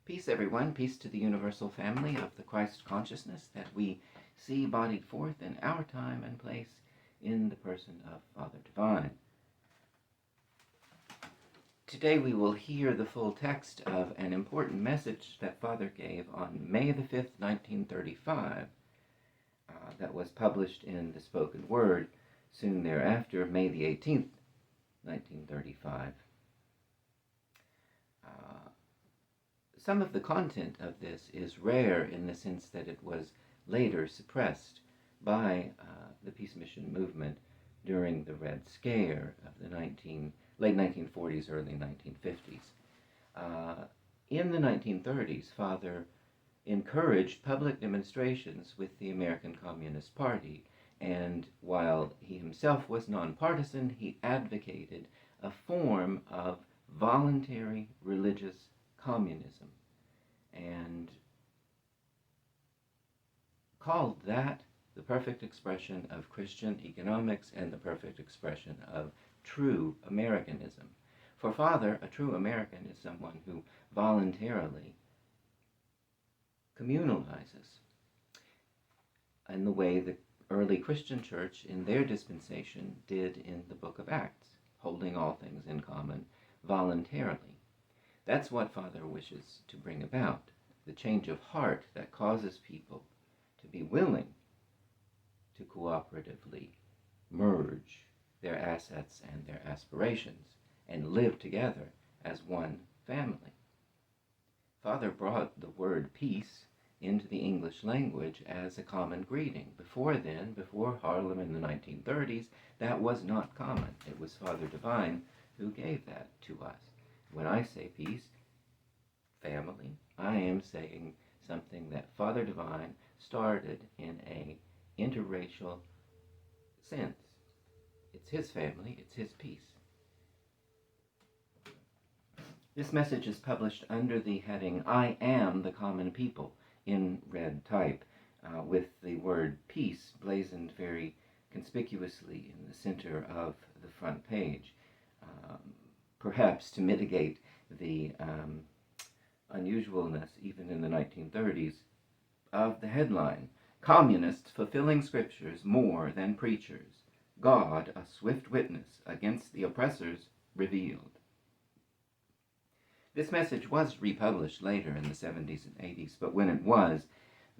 Peace, everyone. Peace to the universal family of the Christ consciousness that we see bodied forth in our time and place in the person of Father Divine. Today we will hear the full text of an important message that Father gave on May the 5th, 1935, that was published in the Spoken Word soon thereafter, May the 18th, 1935. Some of the content of this is rare in the sense that it was later suppressed by the Peace Mission movement during the Red Scare of the late 1940s, early 1950s. In the 1930s, Father encouraged public demonstrations with the American Communist Party, and while he himself was nonpartisan, he advocated a form of voluntary religious communism and called that the perfect expression of Christian economics and the perfect expression of true Americanism. For Father, a true American is someone who voluntarily communalizes in the way the early Christian church in their dispensation did in the book of Acts, holding all things in common voluntarily. That's what Father wishes to bring about, the change of heart that causes people to be willing to cooperatively merge their assets and their aspirations and live together as one family. Father brought the word peace into the English language as a common greeting. Before then, before Harlem in the 1930s, that was not common. It was Father Divine who gave that to us. When I say peace, family, I am saying something that Father Divine started in a interracial sense. It's his family, it's his peace. This message is published under the heading, I Am the Common People, in red type, with the word peace blazoned very conspicuously in the center of the front page, perhaps to mitigate the unusualness, even in the 1930s, of the headline, Communists Fulfilling Scriptures More Than Preachers, God a Swift Witness Against the Oppressors Revealed. This message was republished later in the 70s and 80s, but when it was,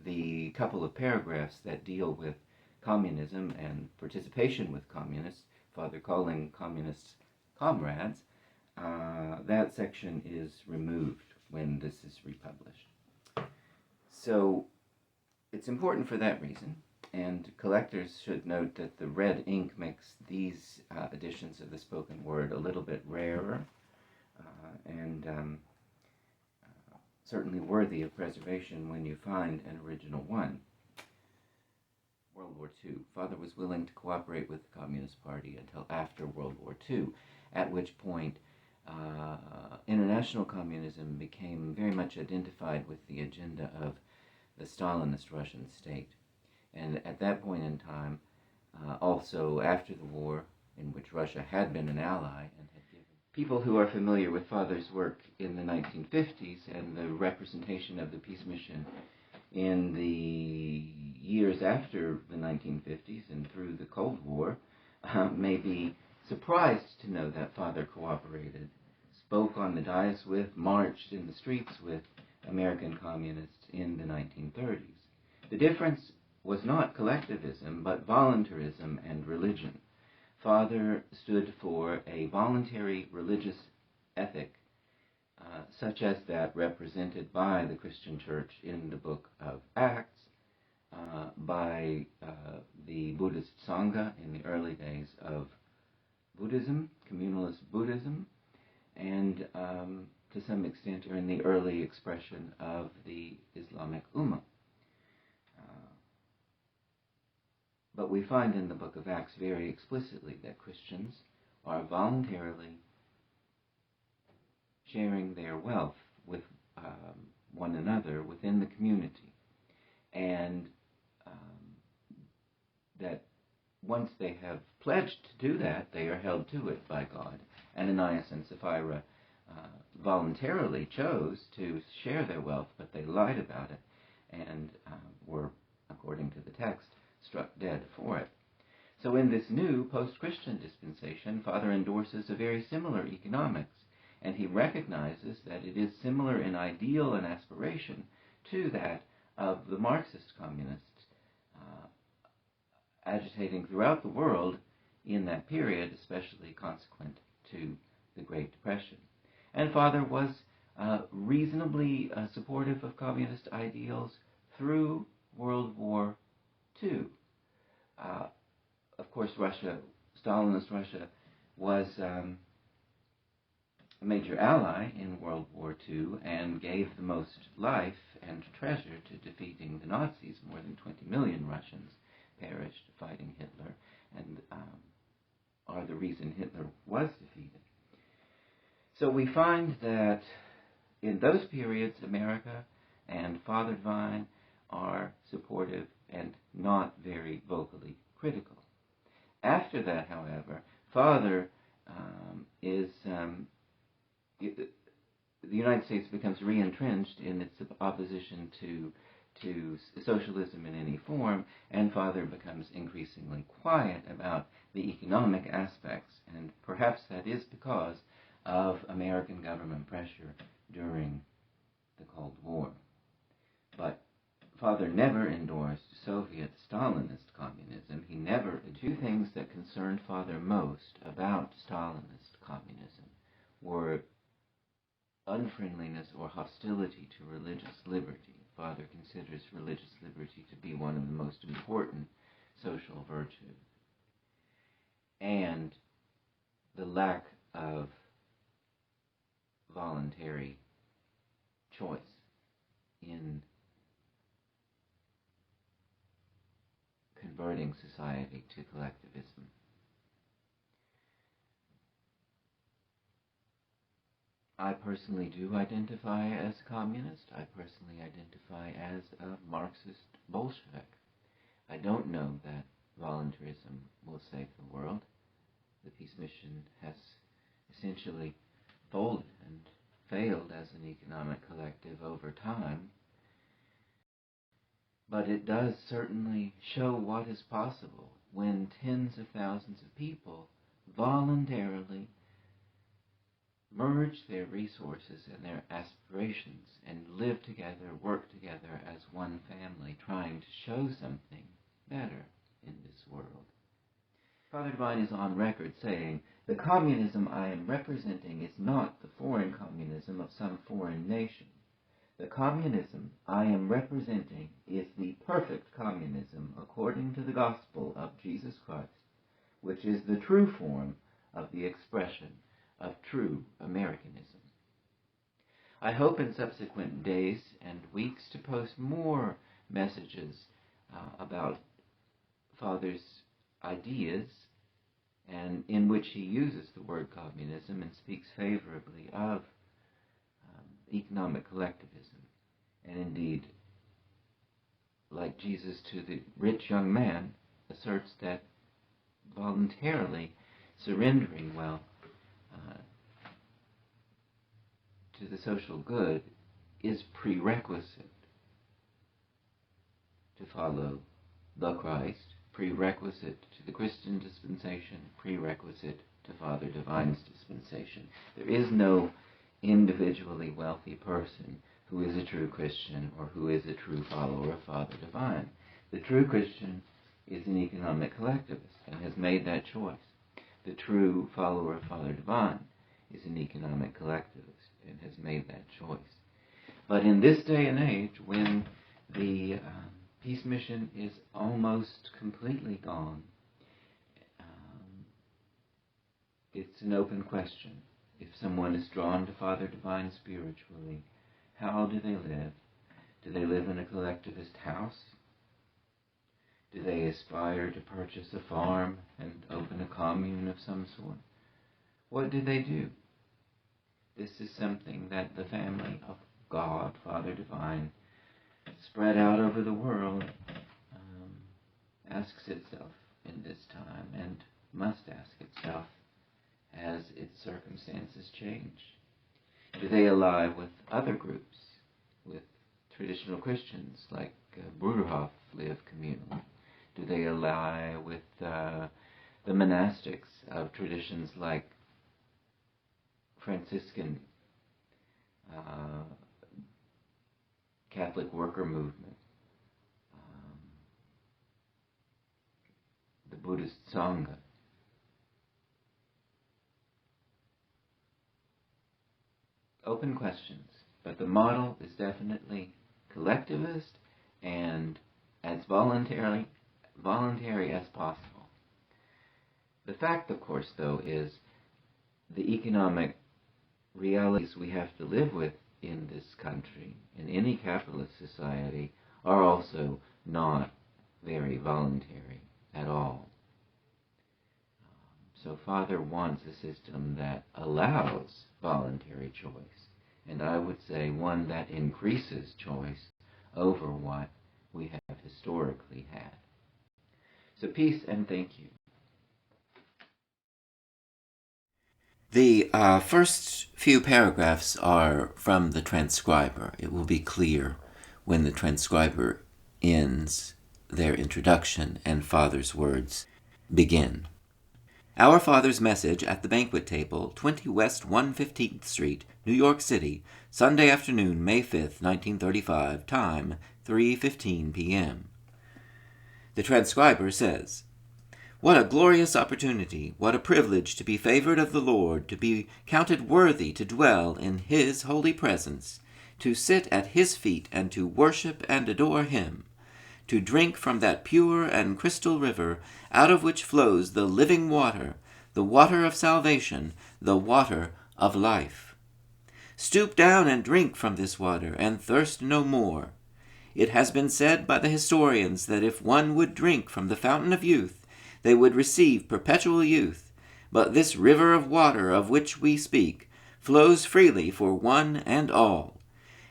the couple of paragraphs that deal with communism and participation with communists, Father calling communists comrades, that section is removed when this is republished. So it's important for that reason, and collectors should note that the red ink makes these editions of the spoken word a little bit rarer, and certainly worthy of preservation when you find an original one. World War II. Father was willing to cooperate with the Communist Party until after World War II, at which point international communism became very much identified with the agenda of the Stalinist Russian state. And at that point in time, also after the war, in which Russia had been an ally and had given people who are familiar with Father's work in the 1950s and the representation of the Peace Mission in the years after the 1950s and through the Cold War may be surprised to know that Father cooperated, spoke on the dais with, marched in the streets with American communists in the 1930s. The difference was not collectivism, but voluntarism and religion. Father stood for a voluntary religious ethic, such as that represented by the Christian Church in the book of Acts, by the Buddhist Sangha in the early days of Buddhism, communalist Buddhism, and to some extent are in the early expression of the Islamic Ummah. But we find in the book of Acts very explicitly that Christians are voluntarily sharing their wealth with one another within the community, and that once they have pledged to do that, they are held to it by God. Ananias and Sapphira voluntarily chose to share their wealth, but they lied about it and were, according to the text, struck dead for it. So in this new post-Christian dispensation, Father endorses a very similar economics, and he recognizes that it is similar in ideal and aspiration to that of the Marxist communists agitating throughout the world in that period, especially consequent to the Great Depression. And Father was reasonably supportive of communist ideals through World War II. Of course, Russia, Stalinist Russia, was a major ally in World War II and gave the most life and treasure to defeating the Nazis. More than 20 million Russians perished fighting Hitler, and are the reason Hitler was defeated. So we find that in those periods, America and Father Divine are supportive and not very vocally critical. After that, however, Father the United States becomes re-entrenched in its opposition to socialism in any form, and Father becomes increasingly quiet about the economic aspects, and perhaps that is because of American government pressure during the Cold War. But Father never endorsed Soviet Stalinist communism. He never. The two things that concerned Father most about Stalinist communism were unfriendliness or hostility to religious liberty. Father considers religious liberty to be one of the most important social virtues, and the lack of voluntary choice in converting society to collectivism. I personally do identify as a communist. I personally identify as a Marxist Bolshevik. I don't know that voluntarism will save the world. The peace mission has essentially folded and failed as an economic collective over time. But it does certainly show what is possible when tens of thousands of people voluntarily merge their resources and their aspirations and live together, work together as one family, trying to show something better in this world. Father Divine is on record saying, "The communism I am representing is not the foreign communism of some foreign nation. The communism I am representing is the perfect communism according to the gospel of Jesus Christ, which is the true form of the expression of true Americanism." I hope in subsequent days and weeks to post more messages about Father's ideas, and in which he uses the word communism and speaks favorably of economic collectivism. And indeed, like Jesus to the rich young man, asserts that voluntarily surrendering wealth to the social good is prerequisite to follow the Christ, prerequisite to the Christian dispensation, prerequisite to Father Divine's dispensation. There is no individually wealthy person who is a true Christian or who is a true follower of Father Divine. The true Christian is an economic collectivist and has made that choice. The true follower of Father Divine is an economic collectivist and has made that choice. But in this day and age, when the peace mission is almost completely gone, it's an open question. If someone is drawn to Father Divine spiritually, how do they live? Do they live in a collectivist house? Do they aspire to purchase a farm and open a commune of some sort? What do they do? This is something that the family of God, Father Divine, spread out over the world, asks itself in this time and must ask itself as its circumstances change. Do they ally with other groups, with traditional Christians like Bruderhof live communally? Do they ally with the monastics of traditions like Franciscan Catholic worker movement, the Buddhist Sangha? Open questions, but the model is definitely collectivist and as voluntary as possible. The fact, of course, though, is the economic realities we have to live with in this country, in any capitalist society, are also not very voluntary at all. So Father wants a system that allows voluntary choice, and I would say one that increases choice over what we have historically had. So peace and thank you. The first few paragraphs are from the transcriber. It will be clear when the transcriber ends their introduction and Father's words begin. Our Father's message at the banquet table, 20 West 115th Street, New York City, Sunday afternoon, May 5th, 1935, time 3:15 p.m. The transcriber says, "What a glorious opportunity, what a privilege to be favored of the Lord, to be counted worthy to dwell in His holy presence, to sit at His feet and to worship and adore Him, to drink from that pure and crystal river out of which flows the living water, the water of salvation, the water of life. Stoop down and drink from this water, and thirst no more. It has been said by the historians that if one would drink from the fountain of youth, they would receive perpetual youth, but this river of water of which we speak flows freely for one and all.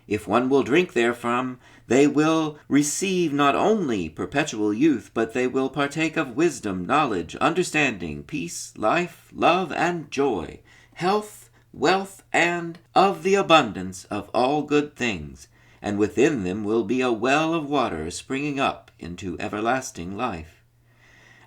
If one will drink therefrom, they will receive not only perpetual youth, but they will partake of wisdom, knowledge, understanding, peace, life, love, and joy, health, wealth, and of the abundance of all good things, and within them will be a well of water springing up into everlasting life.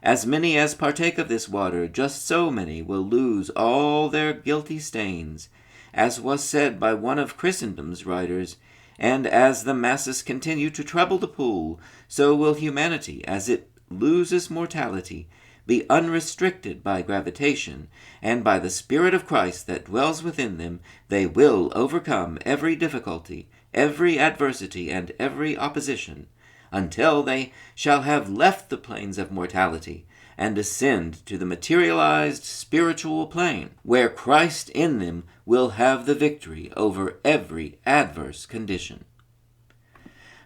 As many as partake of this water, just so many will lose all their guilty stains, as was said by one of Christendom's writers, and as the masses continue to trouble the pool, so will humanity, as it loses mortality, be unrestricted by gravitation, and by the Spirit of Christ that dwells within them, they will overcome every difficulty, every adversity, and every opposition, until they shall have left the plains of mortality, and ascend to the materialized spiritual plane, where Christ in them will have the victory over every adverse condition.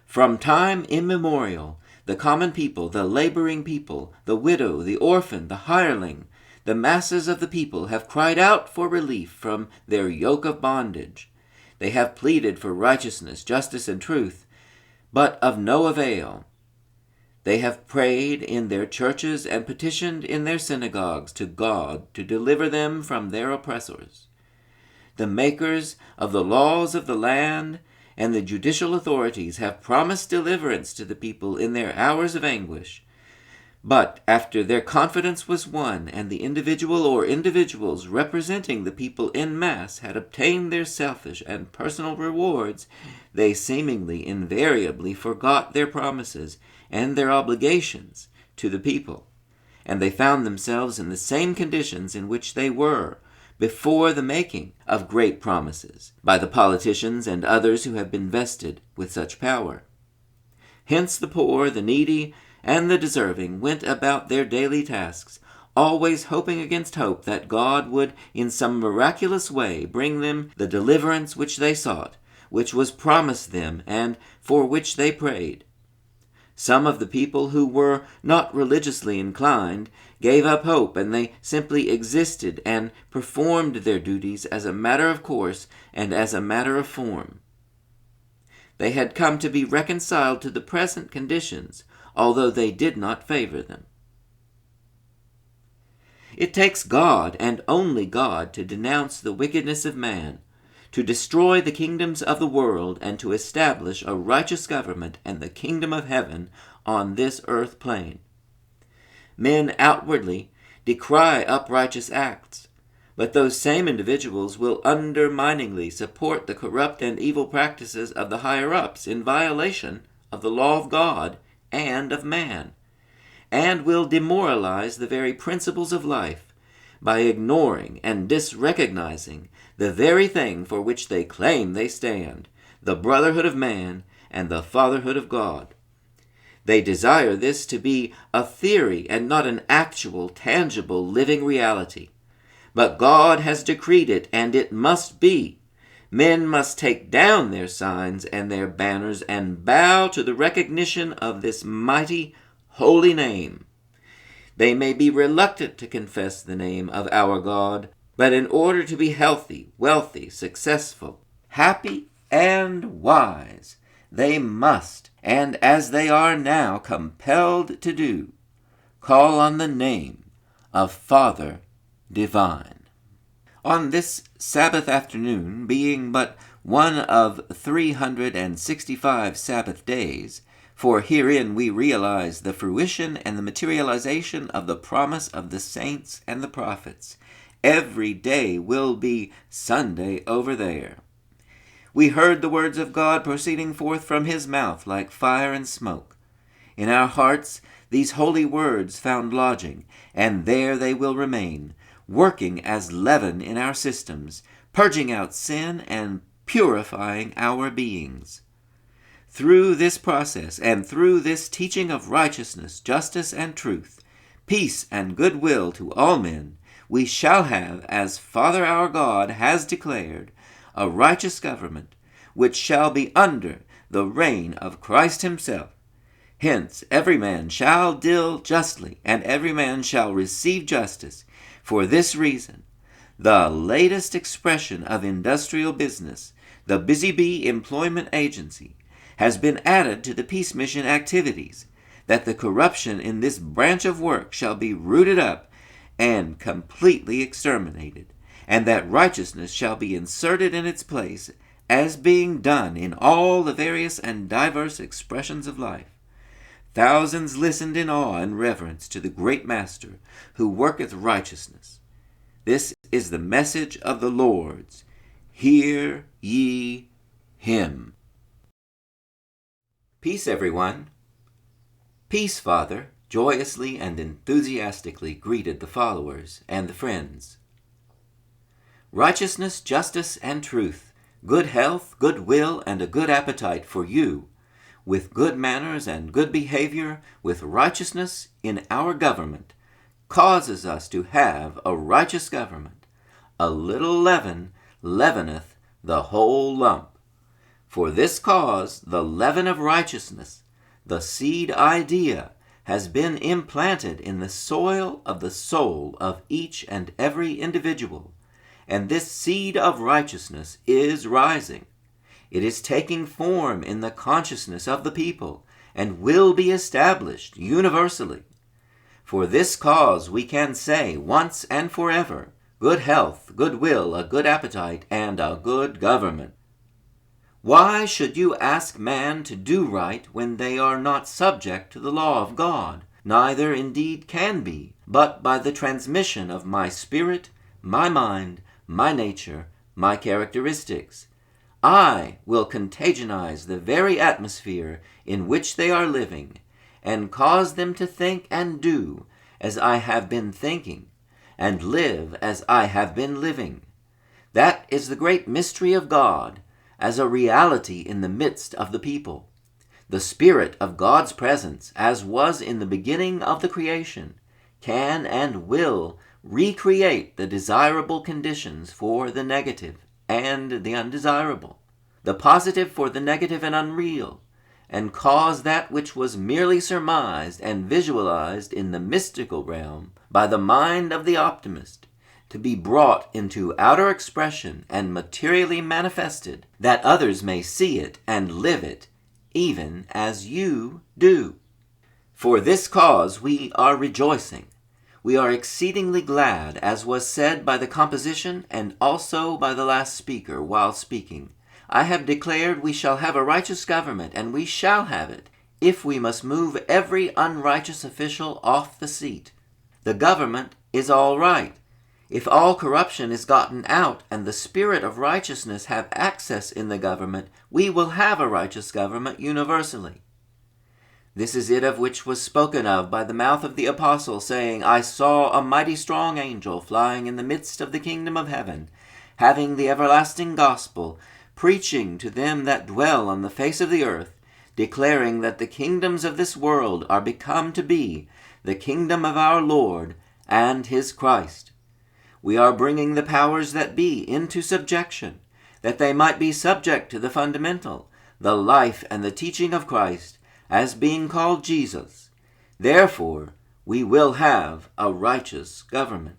From time immemorial, the common people, the laboring people, the widow, the orphan, the hireling, the masses of the people have cried out for relief from their yoke of bondage. They have pleaded for righteousness, justice, and truth, but of no avail. They have prayed in their churches and petitioned in their synagogues to God to deliver them from their oppressors. The makers of the laws of the land and the judicial authorities have promised deliverance to the people in their hours of anguish. But after their confidence was won, and the individual or individuals representing the people in mass had obtained their selfish and personal rewards, they seemingly invariably forgot their promises and their obligations to the people, and they found themselves in the same conditions in which they were before the making of great promises by the politicians and others who have been vested with such power. Hence the poor, the needy, and the deserving went about their daily tasks, always hoping against hope that God would in some miraculous way bring them the deliverance which they sought, which was promised them, and for which they prayed. Some of the people who were not religiously inclined gave up hope, and they simply existed and performed their duties as a matter of course and as a matter of form. They had come to be reconciled to the present conditions, although they did not favor them. It takes God, and only God, to denounce the wickedness of man, to destroy the kingdoms of the world, and to establish a righteous government and the kingdom of heaven on this earth plane. Men outwardly decry unrighteous acts, but those same individuals will underminingly support the corrupt and evil practices of the higher-ups in violation of the law of God and of man, and will demoralize the very principles of life by ignoring and disrecognizing the very thing for which they claim they stand, the brotherhood of man and the fatherhood of God. They desire this to be a theory and not an actual, tangible, living reality. But God has decreed it, and it must be. Men must take down their signs and their banners and bow to the recognition of this mighty, holy name. They may be reluctant to confess the name of our God, but in order to be healthy, wealthy, successful, happy, and wise, they must, and as they are now compelled to do, call on the name of Father Divine. On this Sabbath afternoon, being but one of 365 Sabbath days, for herein we realize the fruition and the materialization of the promise of the saints and the prophets, every day will be Sunday over there. We heard the words of God proceeding forth from his mouth like fire and smoke. In our hearts these holy words found lodging, and there they will remain, working as leaven in our systems, purging out sin and purifying our beings. Through this process and through this teaching of righteousness, justice, and truth, peace and goodwill to all men, we shall have, as Father our God has declared, a righteous government, which shall be under the reign of Christ himself. Hence every man shall deal justly, and every man shall receive justice. For this reason, the latest expression of industrial business, the Busy Bee Employment Agency, has been added to the peace mission activities, that the corruption in this branch of work shall be rooted up and completely exterminated, and that righteousness shall be inserted in its place, as being done in all the various and diverse expressions of life. Thousands listened in awe and reverence to the great Master, who worketh righteousness. This is the message of the Lord's. Hear ye him. Peace, everyone. Peace, Father, joyously and enthusiastically greeted the followers and the friends. Righteousness, justice, and truth, good health, good will, and a good appetite for you, with good manners and good behavior, with righteousness in our government, causes us to have a righteous government. A little leaven leaveneth the whole lump. For this cause, the leaven of righteousness, the seed idea, has been implanted in the soil of the soul of each and every individual, and this seed of righteousness is rising. It is taking form in the consciousness of the people, and will be established universally. For this cause we can say once and forever, good health, good will, a good appetite, and a good government. Why should you ask man to do right when they are not subject to the law of God? Neither indeed can be, but by the transmission of my spirit, my mind, my nature, my characteristics. I will contagionize the very atmosphere in which they are living, and cause them to think and do as I have been thinking, and live as I have been living. That is the great mystery of God, as a reality in the midst of the people. The Spirit of God's presence, as was in the beginning of the creation, can and will recreate the desirable conditions for the negative and the undesirable, the positive for the negative and unreal, and cause that which was merely surmised and visualized in the mystical realm by the mind of the optimist to be brought into outer expression and materially manifested, that others may see it and live it, even as you do. For this cause we are rejoicing. We are exceedingly glad, as was said by the composition and also by the last speaker while speaking. I have declared we shall have a righteous government, and we shall have it, if we must move every unrighteous official off the seat. The government is all right. If all corruption is gotten out and the spirit of righteousness have access in the government, we will have a righteous government universally. This is it of which was spoken of by the mouth of the apostle, saying, I saw a mighty strong angel flying in the midst of the kingdom of heaven, having the everlasting gospel, preaching to them that dwell on the face of the earth, declaring that the kingdoms of this world are become to be the kingdom of our Lord and his Christ. We are bringing the powers that be into subjection, that they might be subject to the fundamental, the life and the teaching of Christ, as being called Jesus. Therefore, we will have a righteous government.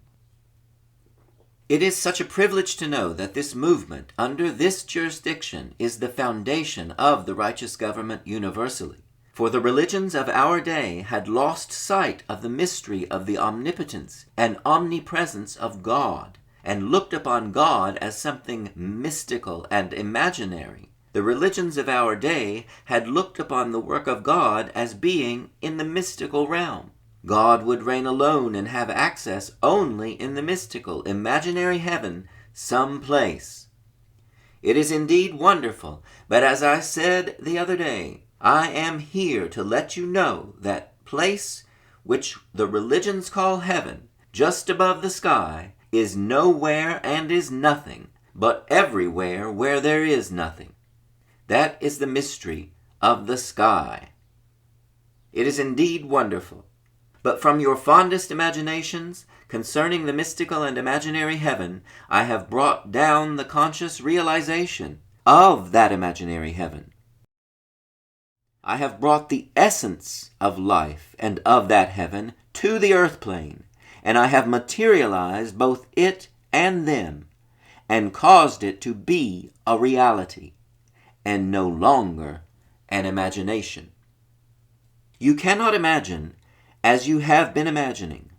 It is such a privilege to know that this movement under this jurisdiction is the foundation of the righteous government universally. For the religions of our day had lost sight of the mystery of the omnipotence and omnipresence of God, and looked upon God as something mystical and imaginary. The religions of our day had looked upon the work of God as being in the mystical realm. God would reign alone and have access only in the mystical, imaginary heaven some place. It is indeed wonderful, but as I said the other day, I am here to let you know that place which the religions call heaven, just above the sky, is nowhere and is nothing, but everywhere where there is nothing. That is the mystery of the sky. It is indeed wonderful. But from your fondest imaginations concerning the mystical and imaginary heaven, I have brought down the conscious realization of that imaginary heaven. I have brought the essence of life and of that heaven to the earth plane, and I have materialized both it and them, and caused it to be a reality, and no longer an imagination. You cannot imagine as you have been imagining.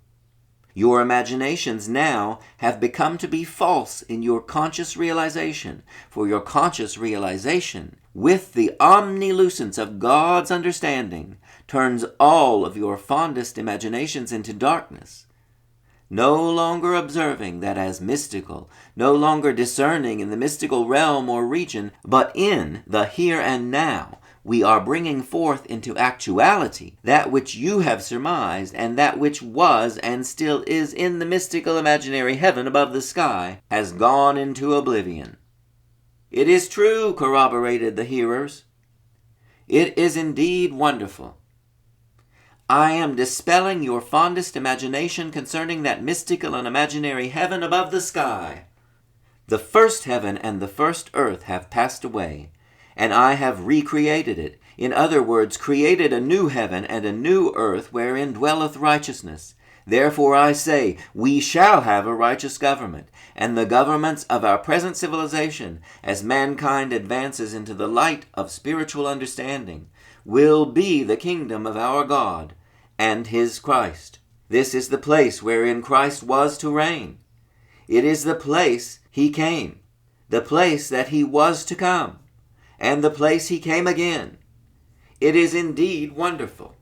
Your imaginations now have become to be false in your conscious realization, for your conscious realization, with the omnilucence of God's understanding, turns all of your fondest imaginations into darkness. No longer observing that as mystical, no longer discerning in the mystical realm or region, but in the here and now, we are bringing forth into actuality that which you have surmised, and that which was and still is in the mystical imaginary heaven above the sky has gone into oblivion. It is true, corroborated the hearers. It is indeed wonderful. I am dispelling your fondest imagination concerning that mystical and imaginary heaven above the sky. The first heaven and the first earth have passed away, and I have recreated it, in other words, created a new heaven and a new earth wherein dwelleth righteousness. Therefore I say, we shall have a righteous government, and the governments of our present civilization, as mankind advances into the light of spiritual understanding, will be the kingdom of our God and his Christ. This is the place wherein Christ was to reign. It is the place he came, the place that he was to come, and the place he came again. It is indeed wonderful.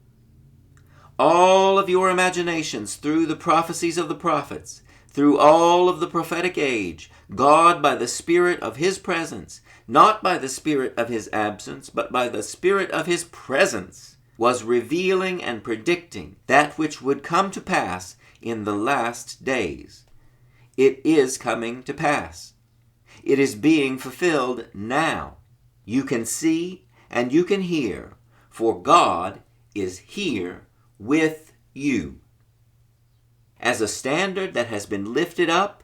All of your imaginations through the prophecies of the prophets, through all of the prophetic age, God, by the Spirit of His presence, not by the spirit of His absence, but by the Spirit of His presence, was revealing and predicting that which would come to pass in the last days. It is coming to pass. It is being fulfilled now. You can see and you can hear, for God is here with you. As a standard that has been lifted up,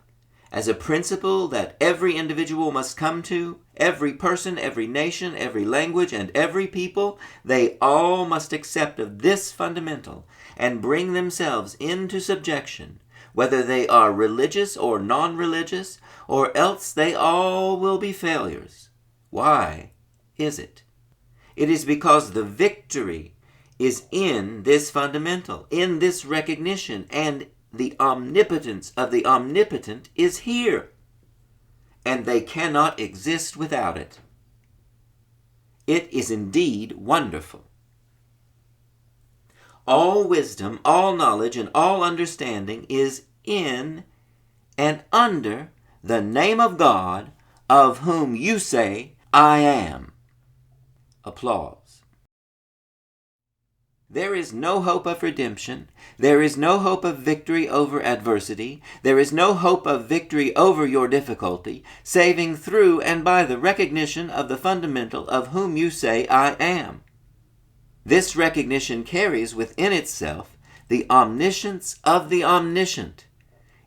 as a principle that every individual must come to, every person, every nation, every language, and every people, they all must accept of this fundamental and bring themselves into subjection, whether they are religious or non-religious, or else they all will be failures. Why is it? It is because the victory is in this fundamental, in this recognition, and the omnipotence of the omnipotent is here, and they cannot exist without it. It is indeed wonderful. All wisdom, all knowledge, and all understanding is in and under the name of God, of whom you say, I am. Applause. There is no hope of redemption. There is no hope of victory over adversity. There is no hope of victory over your difficulty, saving through and by the recognition of the fundamental of whom you say, I am. This recognition carries within itself the omniscience of the omniscient.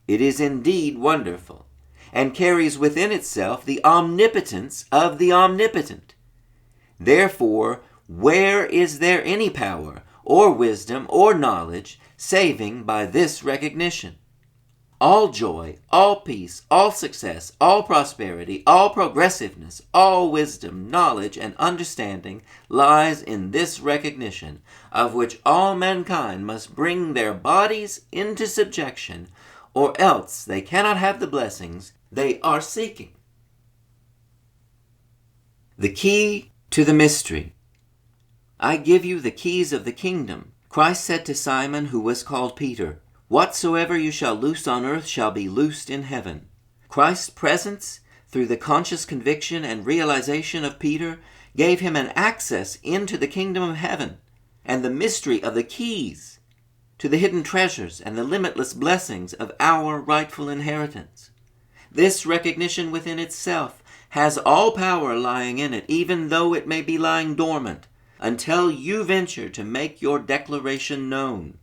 It is indeed wonderful, and carries within itself the omnipotence of the omnipotent. Therefore, where is there any power, or wisdom, or knowledge, saving by this recognition? All joy, all peace, all success, all prosperity, all progressiveness, all wisdom, knowledge, and understanding lies in this recognition, of which all mankind must bring their bodies into subjection, or else they cannot have the blessings they are seeking. The key to the mystery. I give you the keys of the kingdom. Christ said to Simon, who was called Peter, whatsoever you shall loose on earth shall be loosed in heaven. Christ's presence, through the conscious conviction and realization of Peter, gave him an access into the kingdom of heaven and the mystery of the keys to the hidden treasures and the limitless blessings of our rightful inheritance. This recognition within itself has all power lying in it, even though it may be lying dormant, until you venture to make your declaration known.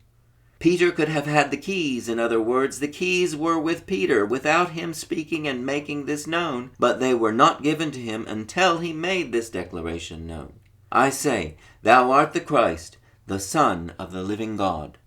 Peter could have had the keys. In other words, the keys were with Peter without him speaking and making this known, but they were not given to him until he made this declaration known. I say, thou art the Christ, the Son of the living God.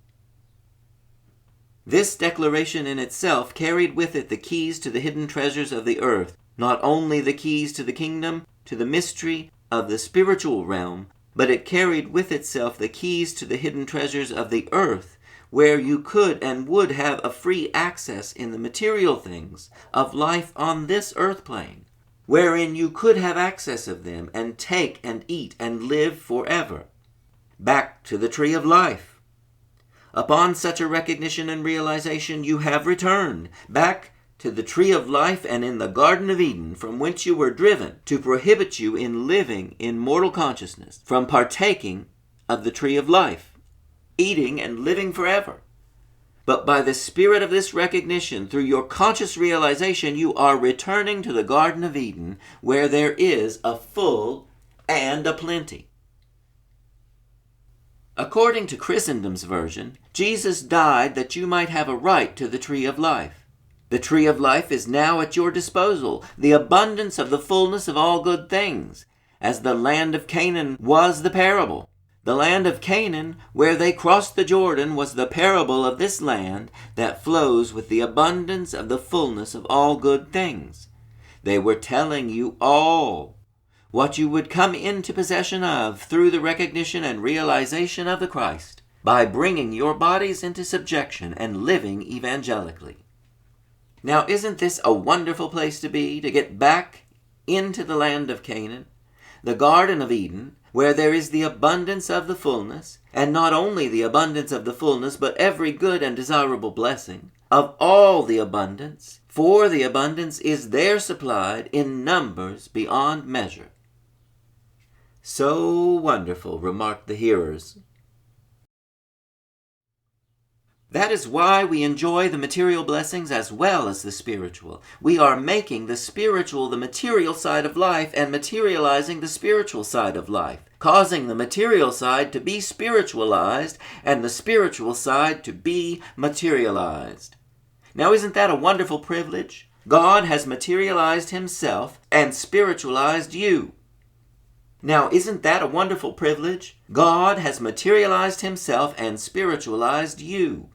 This declaration in itself carried with it the keys to the hidden treasures of the earth, not only the keys to the kingdom, to the mystery of the spiritual realm, but it carried with itself the keys to the hidden treasures of the earth, where you could and would have a free access in the material things of life on this earth plane, wherein you could have access of them and take and eat and live forever. Back to the tree of life. Upon such a recognition and realization, you have returned back to the tree of life and in the Garden of Eden, from whence you were driven to prohibit you in living in mortal consciousness, from partaking of the tree of life, eating and living forever. But by the spirit of this recognition, through your conscious realization, you are returning to the Garden of Eden, where there is a full and a plenty. According to Christendom's version, Jesus died that you might have a right to the tree of life. The tree of life is now at your disposal, the abundance of the fullness of all good things, as the land of Canaan was the parable. The land of Canaan, where they crossed the Jordan, was the parable of this land that flows with the abundance of the fullness of all good things. They were telling you all what you would come into possession of through the recognition and realization of the Christ, by bringing your bodies into subjection and living evangelically. Now, isn't this a wonderful place to be, to get back into the land of Canaan, the Garden of Eden, where there is the abundance of the fullness, and not only the abundance of the fullness, but every good and desirable blessing, of all the abundance, for the abundance is there supplied in numbers beyond measure. So wonderful, remarked the hearers. That is why we enjoy the material blessings as well as the spiritual. We are making the spiritual the material side of life and materializing the spiritual side of life, causing the material side to be spiritualized and the spiritual side to be materialized. Now, isn't that a wonderful privilege? God has materialized himself and spiritualized you. Now, isn't that a wonderful privilege? God has materialized himself and spiritualized you.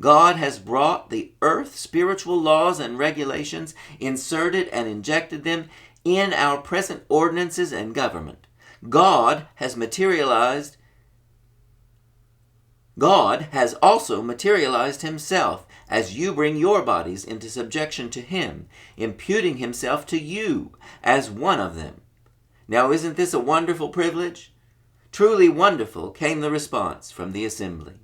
God has brought the earth spiritual laws and regulations, inserted and injected them in our present ordinances and government. God has also materialized himself as you bring your bodies into subjection to him, imputing himself to you as one of them. Now, isn't this a wonderful privilege? Truly wonderful, came the response from the assembly.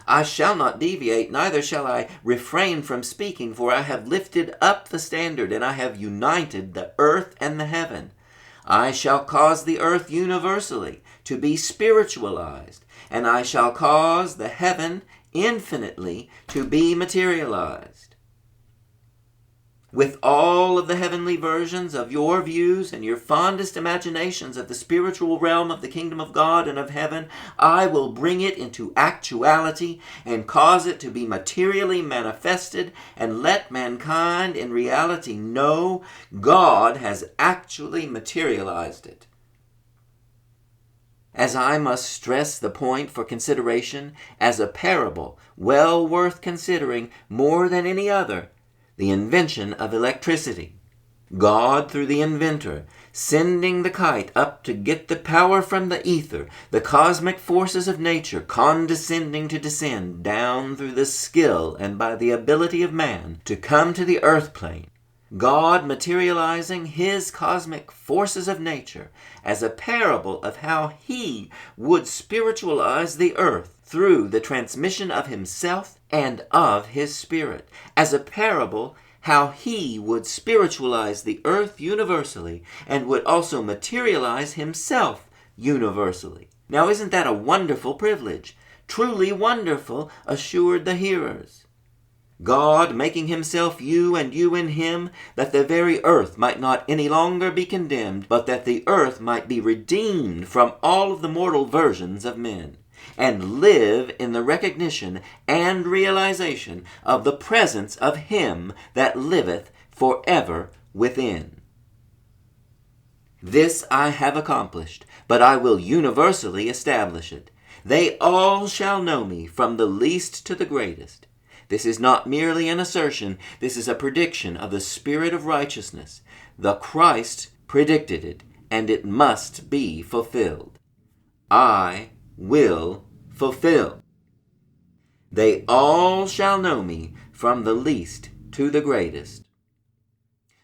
I shall not deviate, neither shall I refrain from speaking, for I have lifted up the standard, and I have united the earth and the heaven. I shall cause the earth universally to be spiritualized, and I shall cause the heaven infinitely to be materialized. With all of the heavenly versions of your views and your fondest imaginations of the spiritual realm of the kingdom of God and of heaven, I will bring it into actuality and cause it to be materially manifested and let mankind in reality know God has actually materialized it. As I must stress the point for consideration as a parable well worth considering more than any other, the invention of electricity. God, through the inventor, sending the kite up to get the power from the ether, the cosmic forces of nature condescending to descend down through the skill and by the ability of man to come to the earth plane. God materializing his cosmic forces of nature as a parable of how he would spiritualize the earth through the transmission of himself and of his spirit, as a parable how he would spiritualize the earth universally and would also materialize himself universally. Now, isn't that a wonderful privilege? Truly wonderful, assured the hearers. God making himself you and you in him, that the very earth might not any longer be condemned, but that the earth might be redeemed from all of the mortal versions of men, and live in the recognition and realization of the presence of him that liveth forever within. This I have accomplished, but I will universally establish it. They all shall know me, from the least to the greatest. This is not merely an assertion, this is a prediction of the Spirit of righteousness. The Christ predicted it, and it must be fulfilled. I will fulfill. They all shall know me, from the least to the greatest.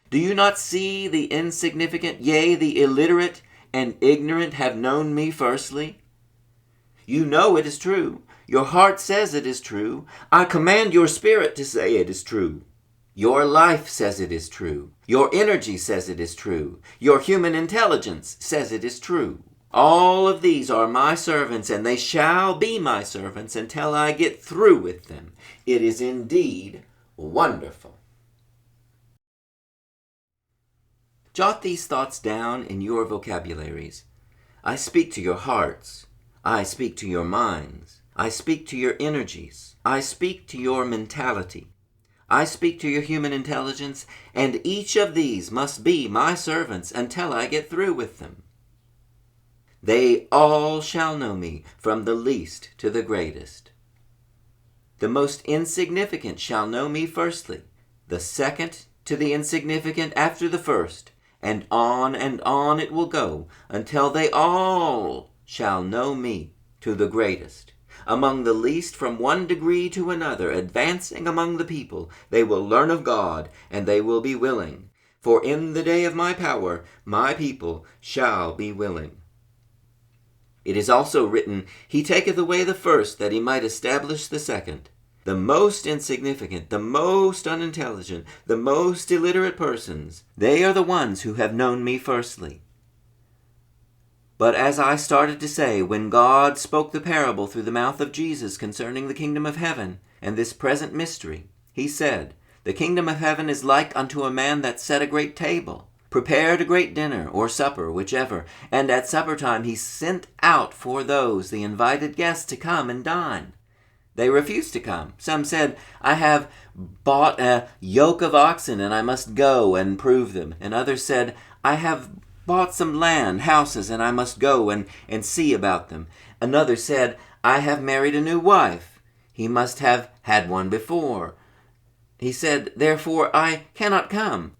Do you not see the insignificant, yea, the illiterate and ignorant have known me firstly? You know it is true. Your heart says it is true. I command your spirit to say it is true. Your life says it is true. Your energy says it is true. Your human intelligence says it is true. All of these are my servants, and they shall be my servants until I get through with them. It is indeed wonderful. Jot these thoughts down in your vocabularies. I speak to your hearts. I speak to your minds. I speak to your energies. I speak to your mentality. I speak to your human intelligence, and each of these must be my servants until I get through with them. They all shall know me, from the least to the greatest. The most insignificant shall know me firstly, the second to the insignificant after the first, and on it will go, until they all shall know me to the greatest. Among the least from one degree to another, advancing among the people, they will learn of God, and they will be willing. For in the day of my power, my people shall be willing. It is also written, He taketh away the first, that he might establish the second. The most insignificant, the most unintelligent, the most illiterate persons, they are the ones who have known me firstly. But as I started to say, when God spoke the parable through the mouth of Jesus concerning the kingdom of heaven and this present mystery, he said, "The kingdom of heaven is like unto a man that set a great table, prepared a great dinner, or supper, whichever, and at supper time he sent out for those, the invited guests, to come and dine. They refused to come. Some said, I have bought a yoke of oxen, and I must go and prove them. And others said, I have bought some land, houses, and I must go and see about them. Another said, I have married a new wife. He must have had one before. He said, therefore I cannot come.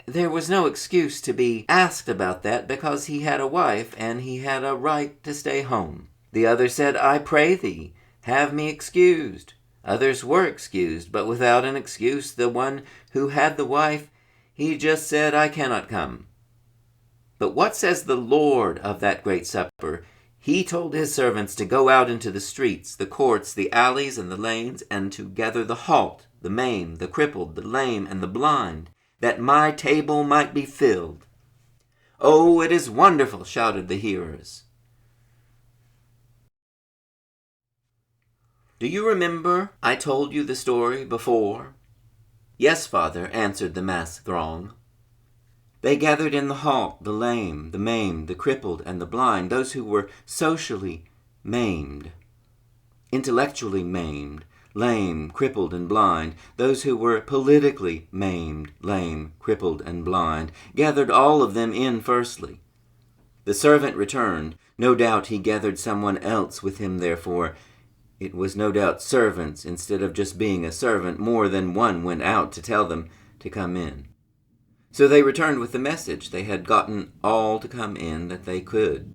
There was no excuse to be asked about that, because he had a wife, and he had a right to stay home. The other said, I pray thee, have me excused. Others were excused, but without an excuse. The one who had the wife, he just said, I cannot come. But what says the Lord of that great supper? He told his servants to go out into the streets, the courts, the alleys, and the lanes, and to gather the halt, the maimed, the crippled, the lame, and the blind, that my table might be filled. Oh, it is wonderful, shouted the hearers. Do you remember I told you the story before? Yes, Father, answered the mass throng. They gathered in the halt, the lame, the maimed, the crippled, and the blind, those who were socially maimed, intellectually maimed, lame, crippled, and blind, those who were politically maimed, lame, crippled, and blind, gathered all of them in firstly. The servant returned. No doubt he gathered someone else with him, therefore. It was no doubt servants. Instead of just being a servant, more than one went out to tell them to come in. So they returned with the message. They had gotten all to come in that they could.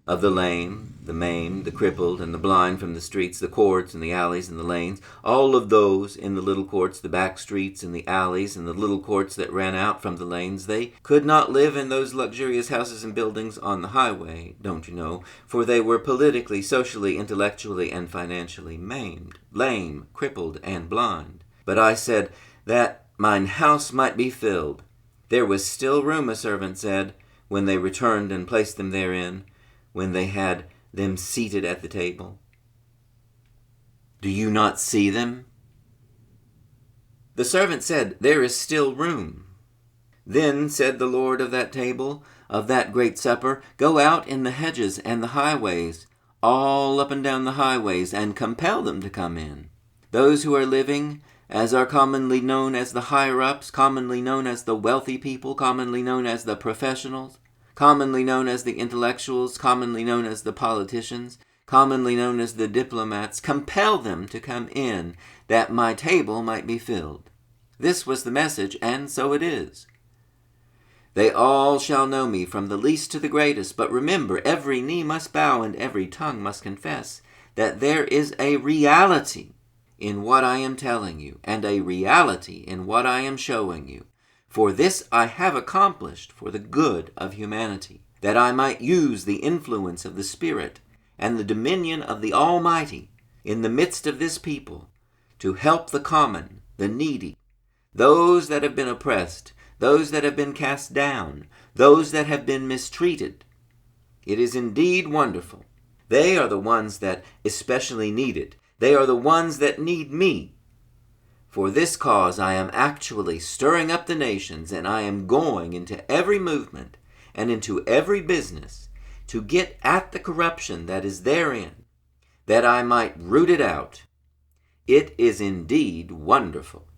Of the lame, the maimed, the crippled, and the blind from the streets, the courts, and the alleys, and the lanes, all of those in the little courts, the back streets, and the alleys, and the little courts that ran out from the lanes, they could not live in those luxurious houses and buildings on the highway, don't you know, for they were politically, socially, intellectually, and financially maimed, lame, crippled, and blind. But I said that mine house might be filled. There was still room, a servant said, when they returned and placed them therein, when they had them seated at the table. Do you not see them? The servant said, there is still room. Then said the Lord of that table, of that great supper, go out in the hedges and the highways, all up and down the highways, and compel them to come in. Those who are living, as are commonly known as the higher-ups, commonly known as the wealthy people, commonly known as the professionals, commonly known as the intellectuals, commonly known as the politicians, commonly known as the diplomats, compel them to come in, that my table might be filled. This was the message, and so it is. They all shall know me, from the least to the greatest, but remember, every knee must bow and every tongue must confess that there is a reality in what I am telling you, and a reality in what I am showing you. For this I have accomplished for the good of humanity, that I might use the influence of the Spirit and the dominion of the Almighty in the midst of this people to help the common, the needy, those that have been oppressed, those that have been cast down, those that have been mistreated. It is indeed wonderful. They are the ones that especially need it. They are the ones that need me. For this cause I am actually stirring up the nations, and I am going into every movement and into every business to get at the corruption that is therein, that I might root it out. It is indeed wonderful.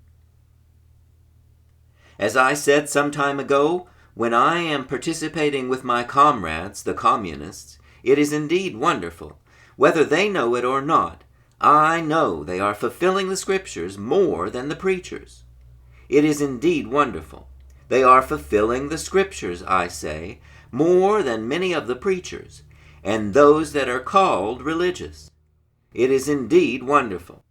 As I said some time ago, when I am participating with my comrades, the communists, it is indeed wonderful. Whether they know it or not, I know they are fulfilling the Scriptures more than the preachers. It is indeed wonderful. They are fulfilling the Scriptures, I say, more than many of the preachers, and those that are called religious. It is indeed wonderful.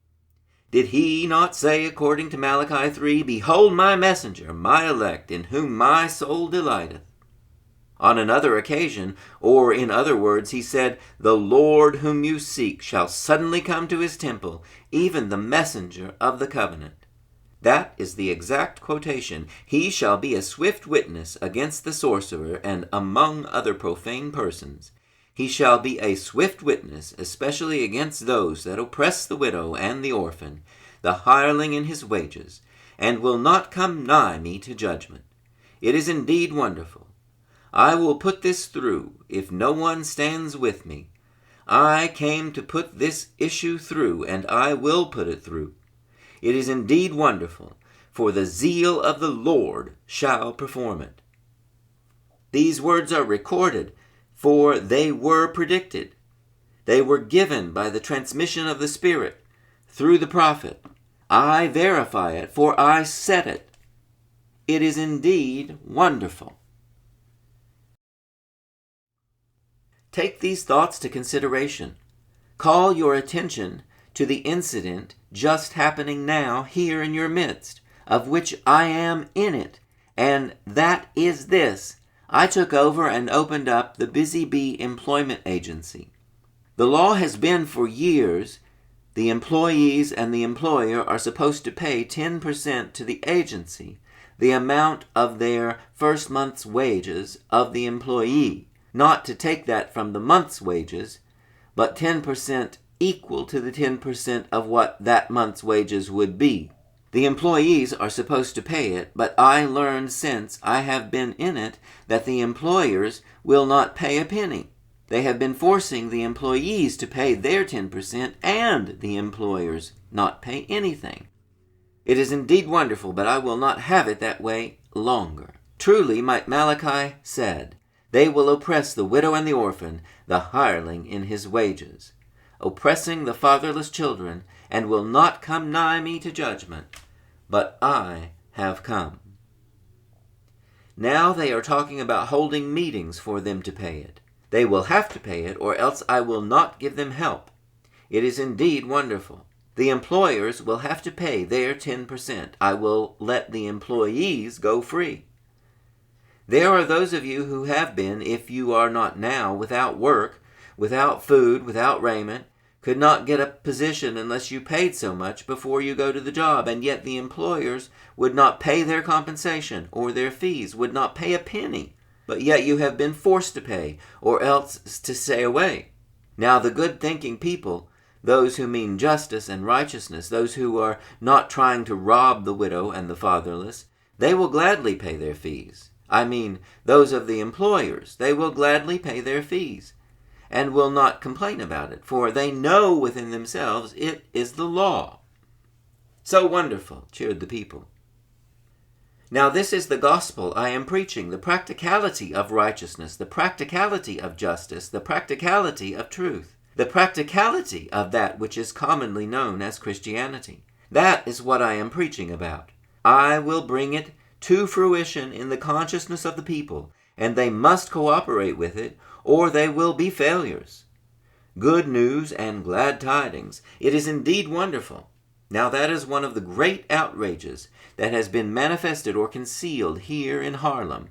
Did he not say, according to Malachi 3, Behold my messenger, my elect, in whom my soul delighteth? On another occasion, or in other words, he said, "The Lord whom you seek shall suddenly come to his temple, even the messenger of the covenant." That is the exact quotation. "He shall be a swift witness against the sorcerer and among other profane persons. He shall be a swift witness, especially against those that oppress the widow and the orphan, the hireling in his wages, and will not come nigh me to judgment. It is indeed wonderful. I will put this through, if no one stands with me. I came to put this issue through, and I will put it through. It is indeed wonderful, for the zeal of the Lord shall perform it." These words are recorded, for they were predicted. They were given by the transmission of the Spirit through the prophet. I verify it, for I said it. It is indeed wonderful. Take these thoughts to consideration. Call your attention to the incident just happening now here in your midst, of which I am in it, and that is this: I took over and opened up the Busy Bee Employment Agency. The law has been for years, the employees and the employer are supposed to pay 10% to the agency, the amount of their first month's wages of the employee, not to take that from the month's wages, but 10% equal to the 10% of what that month's wages would be. The employees are supposed to pay it, but I learned since I have been in it that the employers will not pay a penny. They have been forcing the employees to pay their 10% and the employers not pay anything. It is indeed wonderful, but I will not have it that way longer. Truly, Malachi said, "They will oppress the widow and the orphan, the hireling in his wages, oppressing the fatherless children, and will not come nigh me to judgment, but I have come." Now they are talking about holding meetings for them to pay it. They will have to pay it, or else I will not give them help. It is indeed wonderful. The employers will have to pay their 10%. I will let the employees go free. There are those of you who have been, if you are not now, without work, without food, without raiment, could not get a position unless you paid so much before you go to the job, and yet the employers would not pay their compensation or their fees, would not pay a penny, but yet you have been forced to pay, or else to stay away. Now the good-thinking people, those who mean justice and righteousness, those who are not trying to rob the widow and the fatherless, they will gladly pay their fees. I mean, those of the employers, they will gladly pay their fees, and will not complain about it, for they know within themselves it is the law. So wonderful, cheered the people. Now this is the gospel I am preaching, the practicality of righteousness, the practicality of justice, the practicality of truth, the practicality of that which is commonly known as Christianity. That is what I am preaching about. I will bring it to fruition in the consciousness of the people, and they must cooperate with it, or they will be failures. Good news and glad tidings. It is indeed wonderful. Now that is one of the great outrages that has been manifested or concealed here in Harlem,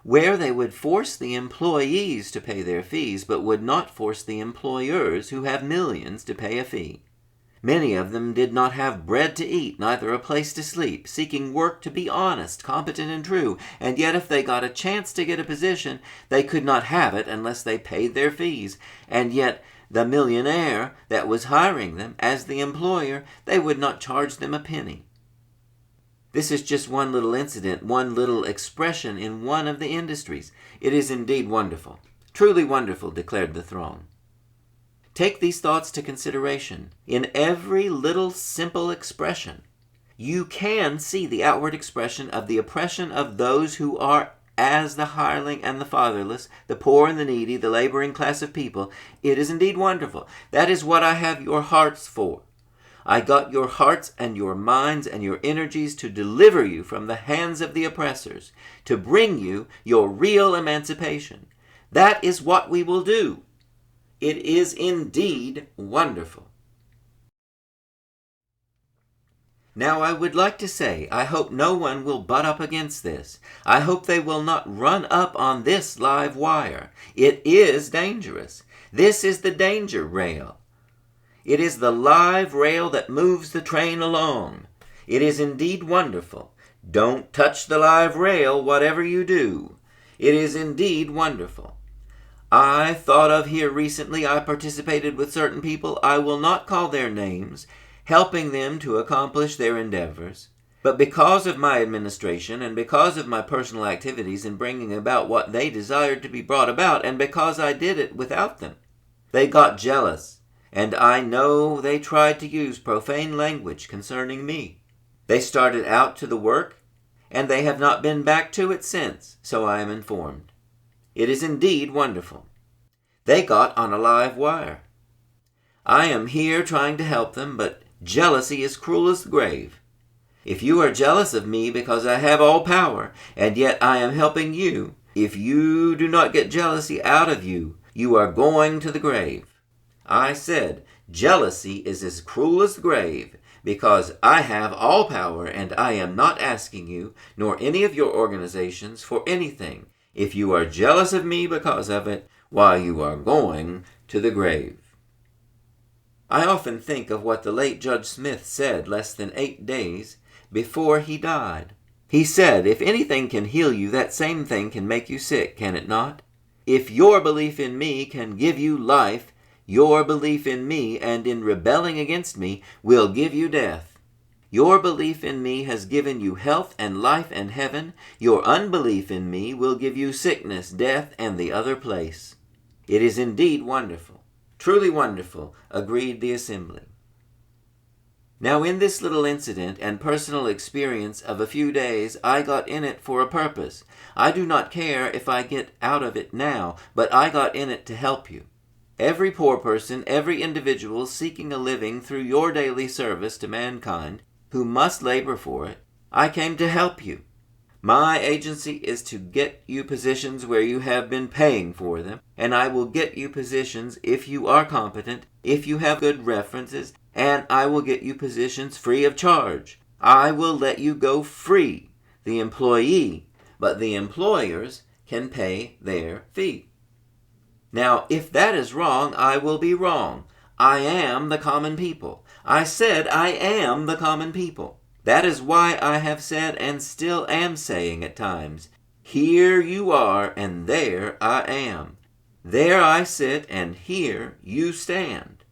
where they would force the employees to pay their fees, but would not force the employers who have millions to pay a fee. Many of them did not have bread to eat, neither a place to sleep, seeking work to be honest, competent, and true, and yet if they got a chance to get a position, they could not have it unless they paid their fees, and yet the millionaire that was hiring them as the employer, they would not charge them a penny. This is just one little incident, one little expression in one of the industries. It is indeed wonderful, truly wonderful, declared the throng. Take these thoughts to consideration. In every little simple expression, you can see the outward expression of the oppression of those who are as the hireling and the fatherless, the poor and the needy, the laboring class of people. It is indeed wonderful. That is what I have your hearts for. I got your hearts and your minds and your energies to deliver you from the hands of the oppressors, to bring you your real emancipation. That is what we will do. It is indeed wonderful. Now I would like to say, I hope no one will butt up against this. I hope they will not run up on this live wire. It is dangerous. This is the danger rail. It is the live rail that moves the train along. It is indeed wonderful. Don't touch the live rail, whatever you do. It is indeed wonderful. I thought of here recently, I participated with certain people, I will not call their names, helping them to accomplish their endeavors. But because of my administration and because of my personal activities in bringing about what they desired to be brought about, and because I did it without them, they got jealous, and I know they tried to use profane language concerning me. They started out to the work, and they have not been back to it since, so I am informed. It is indeed wonderful. They got on a live wire. I am here trying to help them, but jealousy is cruel as the grave. If you are jealous of me because I have all power, and yet I am helping you, if you do not get jealousy out of you, you are going to the grave. I said, jealousy is as cruel as the grave, because I have all power, and I am not asking you, nor any of your organizations, for anything. If you are jealous of me because of it, why, you are going to the grave. I often think of what the late Judge Smith said less than 8 days before he died. He said, if anything can heal you, that same thing can make you sick, can it not? If your belief in me can give you life, your belief in me and in rebelling against me will give you death. Your belief in me has given you health and life and heaven. Your unbelief in me will give you sickness, death, and the other place. It is indeed wonderful, truly wonderful, agreed the assembly. Now in this little incident and personal experience of a few days, I got in it for a purpose. I do not care if I get out of it now, but I got in it to help you. Every poor person, every individual seeking a living through your daily service to mankind, who must labor for it, I came to help you. My agency is to get you positions where you have been paying for them, and I will get you positions if you are competent, if you have good references, and I will get you positions free of charge. I will let you go free, the employee, but the employers can pay their fee. Now, if that is wrong, I will be wrong. I am the common people. I said I am the common people. That is why I have said and still am saying at times, here you are and there I am. There I sit and here you stand.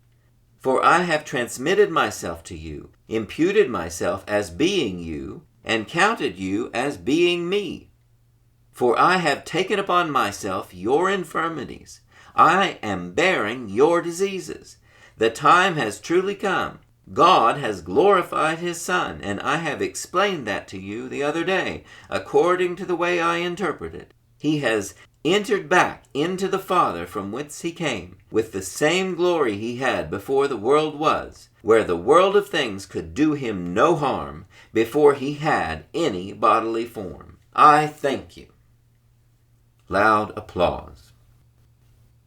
For I have transmitted myself to you, imputed myself as being you, and counted you as being me. For I have taken upon myself your infirmities. I am bearing your diseases. The time has truly come. God has glorified his Son, and I have explained that to you the other day, according to the way I interpret it. He has entered back into the Father from whence he came, with the same glory he had before the world was, where the world of things could do him no harm, before he had any bodily form. I thank you. Loud applause.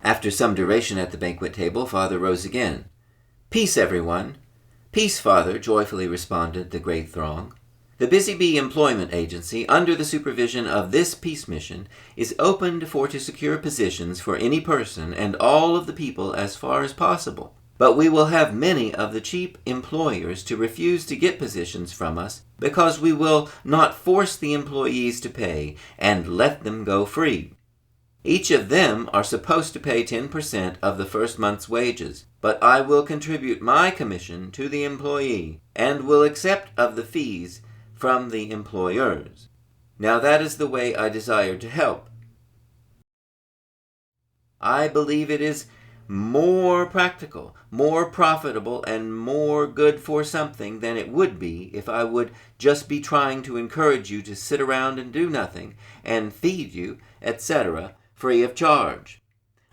After some duration at the banquet table, Father rose again. Peace, everyone. Peace, Father, joyfully responded the great throng. The Busy Bee Employment Agency, under the supervision of this peace mission, is opened to secure positions for any person and all of the people as far as possible. But we will have many of the cheap employers to refuse to get positions from us because we will not force the employees to pay and let them go free. Each of them are supposed to pay 10% of the first month's wages, but I will contribute my commission to the employee and will accept of the fees from the employers. Now that is the way I desire to help. I believe it is more practical, more profitable, and more good for something than it would be if I would just be trying to encourage you to sit around and do nothing, and feed you, etc., free of charge.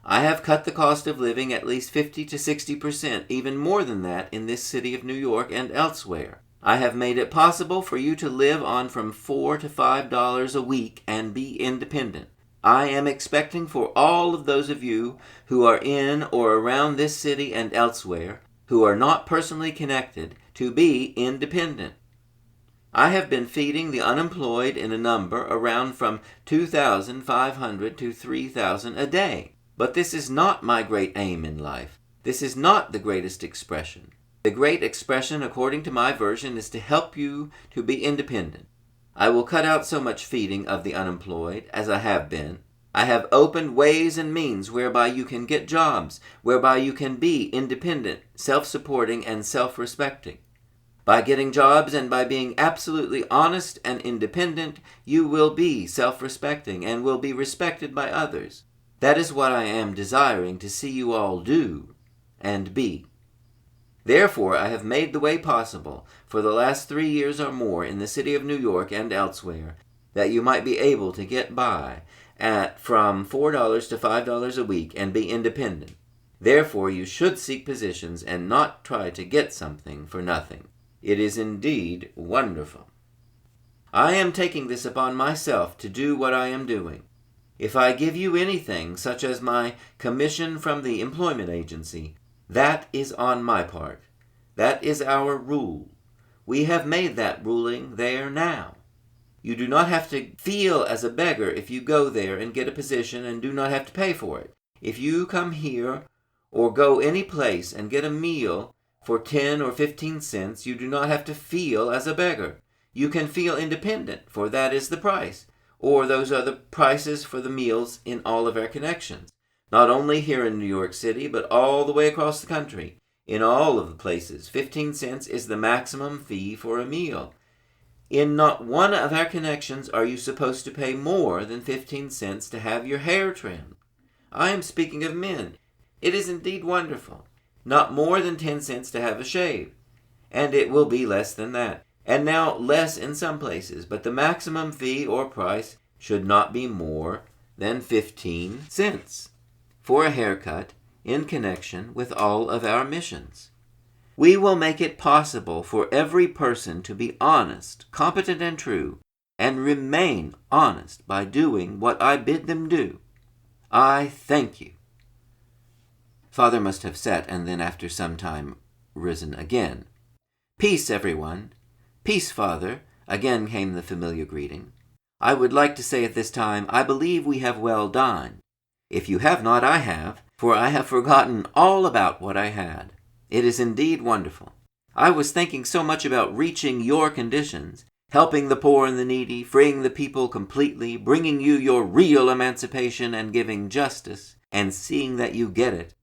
I have cut the cost of living at least 50 to 60%, even more than that, in this city of New York and elsewhere. I have made it possible for you to live on from $4 to $5 a week and be independent. I am expecting for all of those of you who are in or around this city and elsewhere, who are not personally connected, to be independent. I have been feeding the unemployed in a number around from 2,500 to 3,000 a day. But this is not my great aim in life. This is not the greatest expression. The great expression, according to my version, is to help you to be independent. I will cut out so much feeding of the unemployed as I have been. I have opened ways and means whereby you can get jobs, whereby you can be independent, self-supporting, and self-respecting. By getting jobs and by being absolutely honest and independent, you will be self-respecting and will be respected by others. That is what I am desiring to see you all do and be. Therefore, I have made the way possible for the last 3 years or more in the city of New York and elsewhere, that you might be able to get by at from $4 to $5 a week and be independent. Therefore, you should seek positions and not try to get something for nothing. It is indeed wonderful. I am taking this upon myself to do what I am doing. If I give you anything, such as my commission from the employment agency, that is on my part. That is our rule. We have made that ruling there now. You do not have to feel as a beggar if you go there and get a position and do not have to pay for it. If you come here or go any place and get a meal for 10 or 15 cents, you do not have to feel as a beggar. You can feel independent, for that is the price. Or those are the prices for the meals in all of our connections. Not only here in New York City, but all the way across the country. In all of the places, 15 cents is the maximum fee for a meal. In not one of our connections are you supposed to pay more than 15 cents to have your hair trimmed. I am speaking of men. It is indeed wonderful. Not more than 10 cents to have a shave. And it will be less than that. And now less in some places, but the maximum fee or price should not be more than 15 cents for a haircut in connection with all of our missions. We will make it possible for every person to be honest, competent, and true, and remain honest by doing what I bid them do. I thank you. Father must have sat and then after some time risen again. Peace, everyone. Peace, Father. Again came the familiar greeting. I would like to say at this time, I believe we have well dined. If you have not, I have, for I have forgotten all about what I had. It is indeed wonderful. I was thinking so much about reaching your conditions, helping the poor and the needy, freeing the people completely, bringing you your real emancipation and giving justice, and seeing that you get it.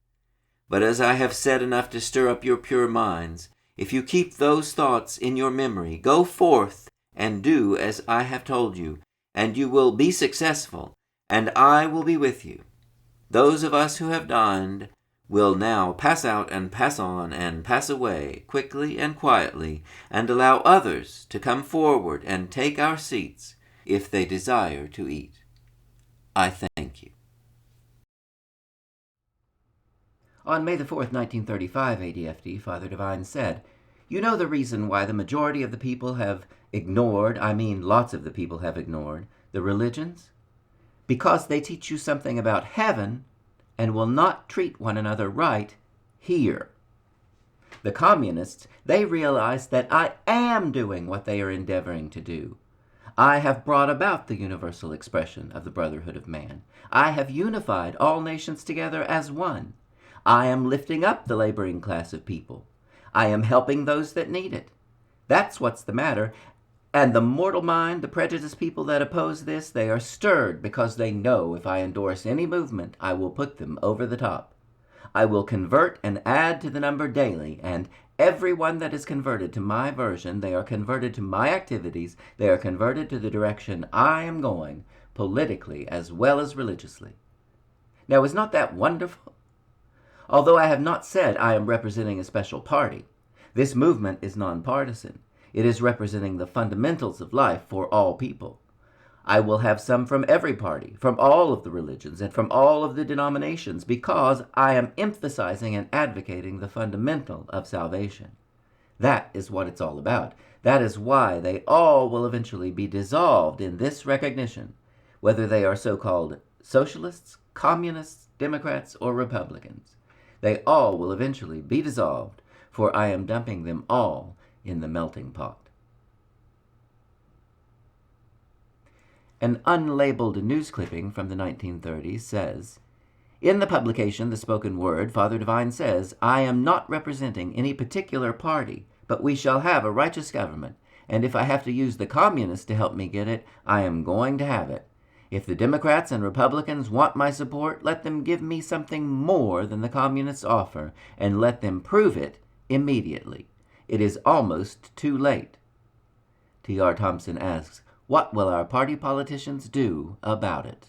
But as I have said enough to stir up your pure minds, if you keep those thoughts in your memory, go forth and do as I have told you, and you will be successful, and I will be with you. Those of us who have dined will now pass out and pass on and pass away quickly and quietly, and allow others to come forward and take our seats if they desire to eat. I thank you. On May the 4th, 1935, ADFD, Father Divine said, "You know the reason why the majority of the people have ignored, lots of the people have ignored, the religions? Because they teach you something about heaven and will not treat one another right here. The communists, they realize that I am doing what they are endeavoring to do. I have brought about the universal expression of the brotherhood of man. I have unified all nations together as one. I am lifting up the laboring class of people. I am helping those that need it. That's what's the matter. And the mortal mind, the prejudiced people that oppose this, they are stirred because they know if I endorse any movement, I will put them over the top. I will convert and add to the number daily, and everyone that is converted to my version, they are converted to my activities, they are converted to the direction I am going, politically as well as religiously. Now, is not that wonderful? Although I have not said I am representing a special party, this movement is nonpartisan. It is representing the fundamentals of life for all people. I will have some from every party, from all of the religions, and from all of the denominations, because I am emphasizing and advocating the fundamental of salvation. That is what it's all about. That is why they all will eventually be dissolved in this recognition, whether they are so-called socialists, communists, Democrats, or Republicans. They all will eventually be dissolved, for I am dumping them all in the melting pot." An unlabeled news clipping from the 1930s says, "In the publication The Spoken Word, Father Divine says, I am not representing any particular party, but we shall have a righteous government, and if I have to use the communists to help me get it, I am going to have it. If the Democrats and Republicans want my support, let them give me something more than the communists offer, and let them prove it immediately. It is almost too late." T.R. Thompson asks, what will our party politicians do about it?